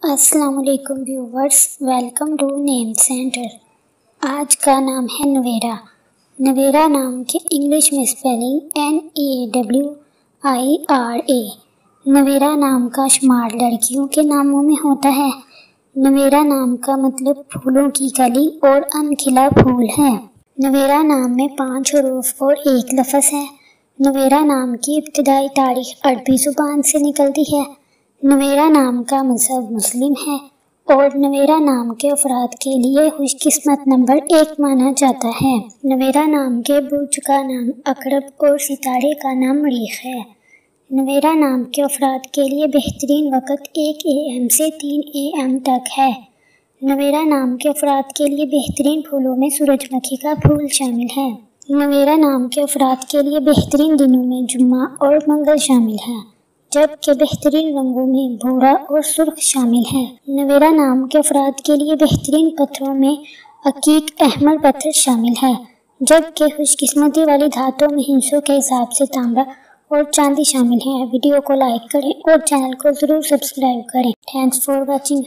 السلام علیکم viewers, welcome to name centre. آج کا نام ہے نویرا۔ نویرا نام کے انگلش میں اسپیلنگ NAWIRA۔ نویرا نام کا شمار لڑکیوں کے ناموں میں ہوتا ہے۔ نویرا نام کا مطلب پھولوں کی کلی اور ان کھلا پھول ہے۔ نویرا نام میں 5 حروف اور 1 لفظ ہے۔ نویرا نام کی ابتدائی تاریخ عربی زبان سے نکلتی ہے۔ نویرا نام کا مذہب مسلم ہے اور نویرا نام کے افراد کے لیے خوش قسمت نمبر 1 مانا جاتا ہے۔ نویرا نام کے برج کا نام عقرب اور ستارے کا نام مریخ ہے۔ نویرا نام کے افراد کے لیے بہترین وقت 1 AM سے 3 AM تک ہے۔ نویرا نام کے افراد کے لیے بہترین پھولوں میں سورج مکھی کا پھول شامل ہے۔ نویرا نام کے افراد کے لیے بہترین دنوں میں جمعہ اور منگل شامل ہے، جبکہ بہترین رنگوں میں بھورا اور سرخ شامل ہے۔ نویرا نام کے افراد کے لیے بہترین پتھروں میں عقیق احمر پتھر شامل ہے، جبکہ خوش قسمتی والی دھاتوں میں ہندسوں کے حساب سے تانبا اور چاندی شامل ہے۔ ویڈیو کو لائک کریں اور چینل کو ضرور سبسکرائب کریں۔ Thanks for watching.